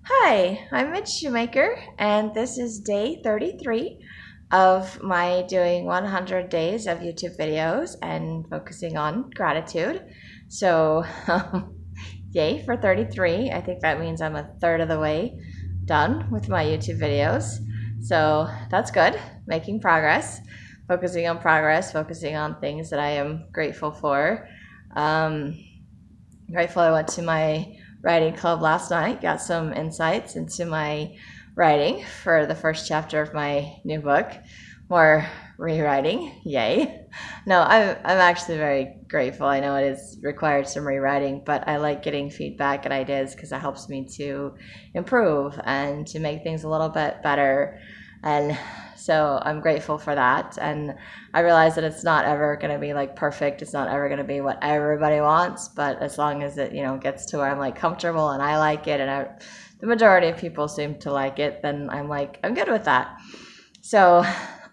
Hi, I'm Mitch Shoemaker, and this is day 33 of my doing 100 days of YouTube videos and focusing on gratitude. So, yay for 33. I think that means I'm a third of the way done with my YouTube videos. So, that's good. Making progress, focusing on things that I am grateful for. Um, Grateful I went to my writing club last night, got some insights into my writing for the first chapter of my new book. More rewriting, yay. No, I'm actually very grateful. I know it is required some rewriting, but I like getting feedback and ideas because it helps me to improve and to make things a little bit better. And so I'm grateful for that. And I realize that it's not ever going to be like perfect. It's not ever going to be what everybody wants, but as long as it, gets to where I'm like comfortable and I like it the majority of people seem to like it, then I'm good with that. So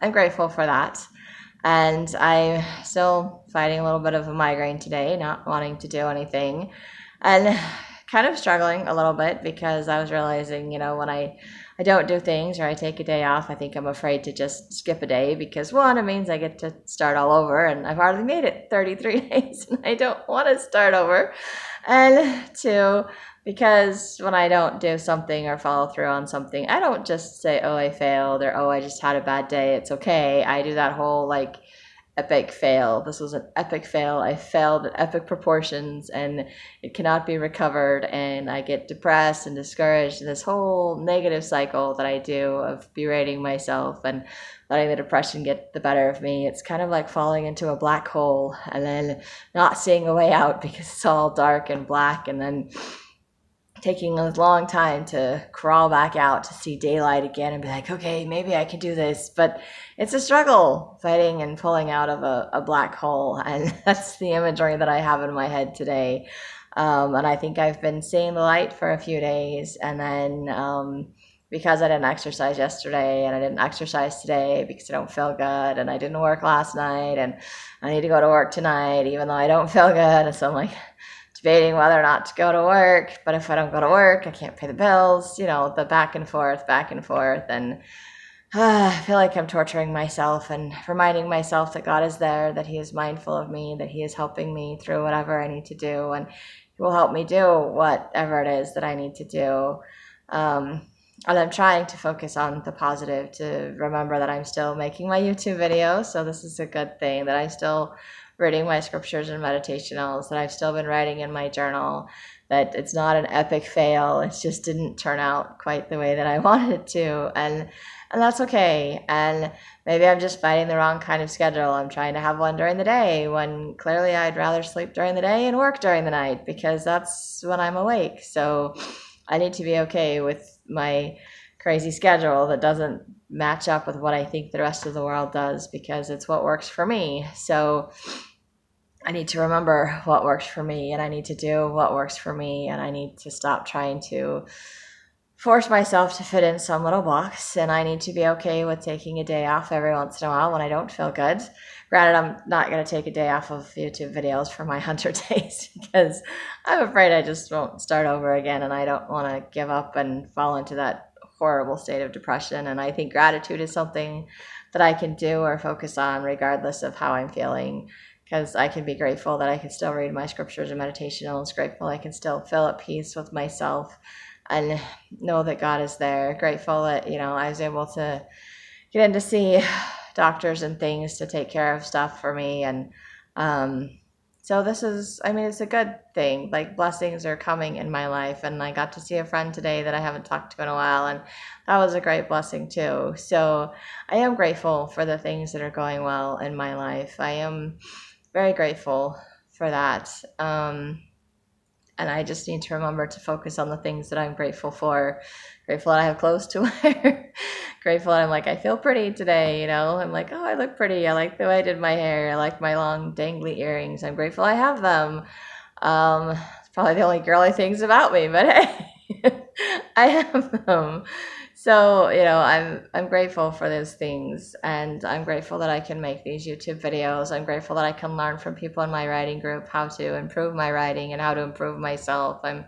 I'm grateful for that. And I'm still fighting a little bit of a migraine today, not wanting to do anything. And kind of struggling a little bit because I was realizing, when I don't do things or I take a day off, I think I'm afraid to just skip a day because one, it means I get to start all over and I've already made it 33 days and I don't want to start over. And two, because when I don't do something or follow through on something, I don't just say, oh, I failed or oh, I just had a bad day. It's okay. I do that whole epic fail. This was an epic fail. I failed at epic proportions and it cannot be recovered. And I get depressed and discouraged. And this whole negative cycle that I do of berating myself and letting the depression get the better of me. It's kind of like falling into a black hole and then not seeing a way out because it's all dark and black. And then taking a long time to crawl back out to see daylight again and be like, okay, maybe I can do this. But it's a struggle fighting and pulling out of a black hole. And that's the imagery that I have in my head today. And I think I've been seeing the light for a few days. And then because I didn't exercise yesterday and I didn't exercise today because I don't feel good and I didn't work last night and I need to go to work tonight even though I don't feel good. And so I'm like, debating whether or not to go to work, but if I don't go to work, I can't pay the bills, the back and forth, and I feel like I'm torturing myself and reminding myself that God is there, that He is mindful of me, that He is helping me through whatever I need to do, and He will help me do whatever it is that I need to do. And I'm trying to focus on the positive, to remember that I'm still making my YouTube videos, so this is a good thing, that I'm still reading my scriptures and meditationals, that I've still been writing in my journal, that it's not an epic fail. It just didn't turn out quite the way that I wanted it to. And that's okay. And maybe I'm just fighting the wrong kind of schedule. I'm trying to have one during the day when clearly I'd rather sleep during the day and work during the night because that's when I'm awake. So I need to be okay with my crazy schedule that doesn't match up with what I think the rest of the world does because it's what works for me. So I need to remember what works for me and I need to do what works for me and I need to stop trying to force myself to fit in some little box and I need to be okay with taking a day off every once in a while when I don't feel good. Granted, I'm not going to take a day off of YouTube videos for my 100 days because I'm afraid I just won't start over again and I don't want to give up and fall into that horrible state of depression. And I think gratitude is something that I can do or focus on regardless of how I'm feeling, because I can be grateful that I can still read my scriptures and meditationals, grateful I can still feel at peace with myself and know that God is there, grateful that, I was able to get in to see doctors and things to take care of stuff for me. And so it's a good thing. Like blessings are coming in my life. And I got to see a friend today that I haven't talked to in a while. And that was a great blessing too. So I am grateful for the things that are going well in my life. I am very grateful for that. And I just need to remember to focus on the things that I'm grateful for. Grateful that I have clothes to wear. Grateful that I feel pretty today, I'm like, oh, I look pretty. I like the way I did my hair. I like my long dangly earrings. I'm grateful I have them. It's probably the only girly things about me, but hey, I have them. So, I'm grateful for those things, and I'm grateful that I can make these YouTube videos. I'm grateful that I can learn from people in my writing group how to improve my writing and how to improve myself. I'm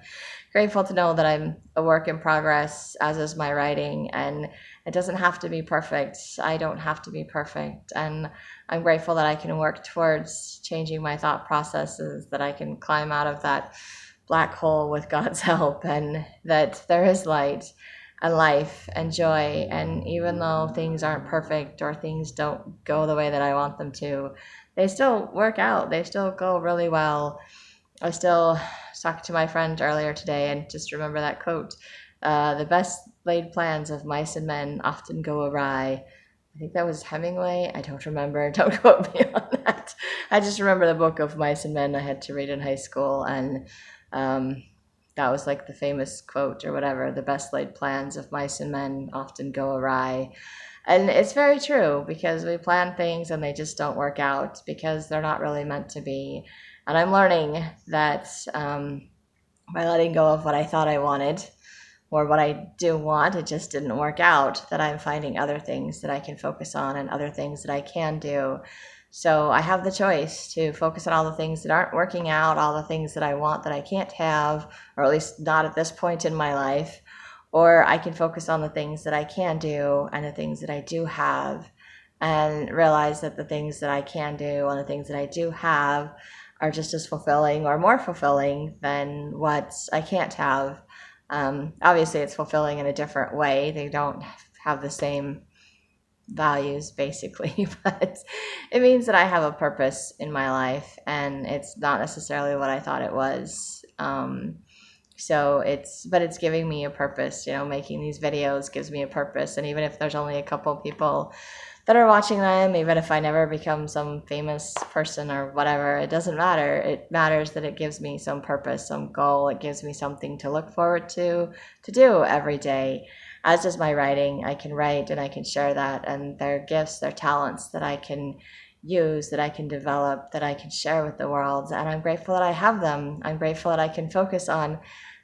grateful to know that I'm a work in progress, as is my writing, and it doesn't have to be perfect. I don't have to be perfect, and I'm grateful that I can work towards changing my thought processes, that I can climb out of that black hole with God's help, and that there is light and life and joy. And even though things aren't perfect or things don't go the way that I want them to, they still work out. They still go really well. I still talked to my friend earlier today and just remember that quote, the best laid plans of mice and men often go awry. I think that was Hemingway. I don't remember. Don't quote me on that. I just remember the book of Mice and Men I had to read in high school, and that was like the famous quote or whatever. The best laid plans of mice and men often go awry. And it's very true, because we plan things and they just don't work out because they're not really meant to be. And I'm learning that by letting go of what I thought I wanted, or what I do want, it just didn't work out, that I'm finding other things that I can focus on and other things that I can do. So I have the choice to focus on all the things that aren't working out, all the things that I want that I can't have, or at least not at this point in my life, or I can focus on the things that I can do and the things that I do have, and realize that the things that I can do and the things that I do have are just as fulfilling or more fulfilling than what I can't have. Obviously, it's fulfilling in a different way. They don't have the same values, basically, but it means that I have a purpose in my life, and it's not necessarily what I thought it was. But it's giving me a purpose. Making these videos gives me a purpose, and even if there's only a couple people that are watching them, even if I never become some famous person or whatever, it doesn't matter. It matters that it gives me some purpose, some goal. It gives me something to look forward to do every day. As does my writing. I can write and I can share that, and they're gifts, they're talents that I can use, that I can develop, that I can share with the world, and I'm grateful that I have them. I'm grateful that I can focus on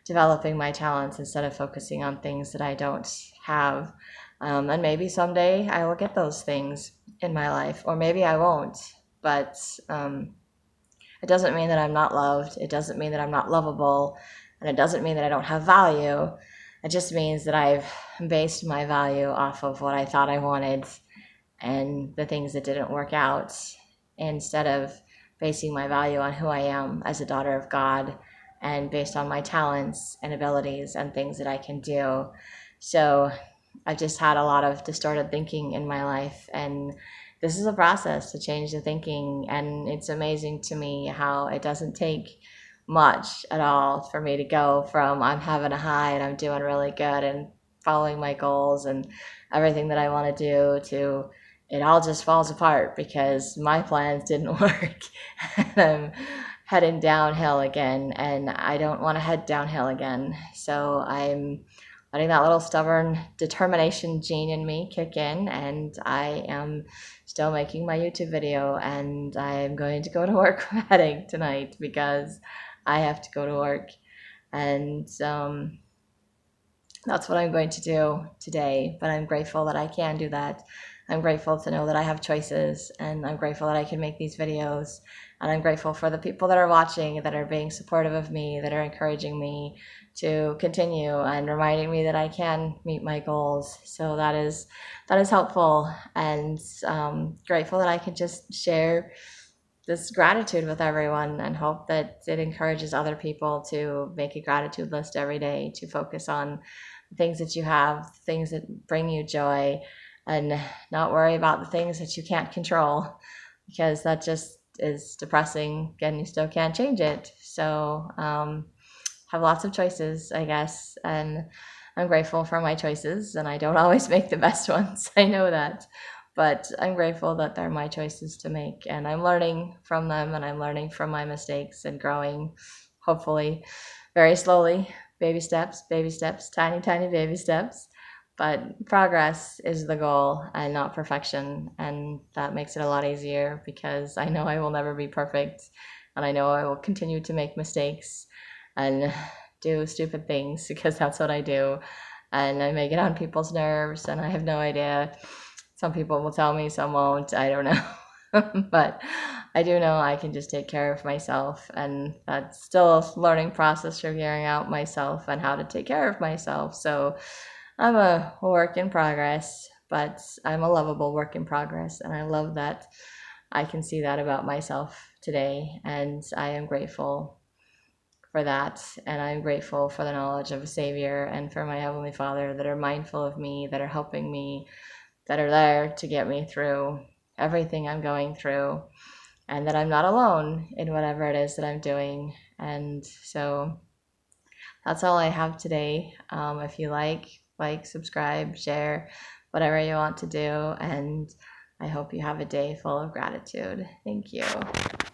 developing my talents instead of focusing on things that I don't have. And maybe someday I will get those things in my life, or maybe I won't. But it doesn't mean that I'm not loved. It doesn't mean that I'm not lovable. And it doesn't mean that I don't have value. It just means that I've based my value off of what I thought I wanted and the things that didn't work out, instead of basing my value on who I am as a daughter of God and based on my talents and abilities and things that I can do. So I've just had a lot of distorted thinking in my life, and this is a process to change the thinking. And it's amazing to me how it doesn't take much at all for me to go from I'm having a high and I'm doing really good and following my goals and everything that I want to do, to it all just falls apart because my plans didn't work and I'm heading downhill again, and I don't want to head downhill again. So I'm letting that little stubborn determination gene in me kick in, and I am still making my YouTube video, and I'm going to go to work heading tonight because I have to go to work. And that's what I'm going to do today, but I'm grateful that I can do that. I'm grateful to know that I have choices, and I'm grateful that I can make these videos, and I'm grateful for the people that are watching, that are being supportive of me, that are encouraging me to continue and reminding me that I can meet my goals. So that is helpful, and grateful that I can just share this gratitude with everyone, and hope that it encourages other people to make a gratitude list every day, to focus on things that you have, things that bring you joy, and not worry about the things that you can't control, because that just is depressing and you still can't change it. So have lots of choices, I guess, and I'm grateful for my choices, and I don't always make the best ones. I know that, but I'm grateful that they're my choices to make, and I'm learning from them, and I'm learning from my mistakes and growing, hopefully very slowly, baby steps, tiny baby steps. But progress is the goal and not perfection, and that makes it a lot easier because I know I will never be perfect, and I know I will continue to make mistakes and do stupid things because that's what I do. and I may get on people's nerves, and I have no idea. Some people will tell me, some won't. I don't know. But I do know I can just take care of myself, and that's still a learning process, figuring out myself and how to take care of myself. So I'm a work in progress, but I'm a lovable work in progress, and I love that I can see that about myself today, and I am grateful for that, and I'm grateful for the knowledge of a Savior and for my Heavenly Father that are mindful of me, that are helping me, that are there to get me through everything I'm going through, and that I'm not alone in whatever it is that I'm doing. And so that's all I have today. If you like, subscribe, share, whatever you want to do, and I hope you have a day full of gratitude. Thank you.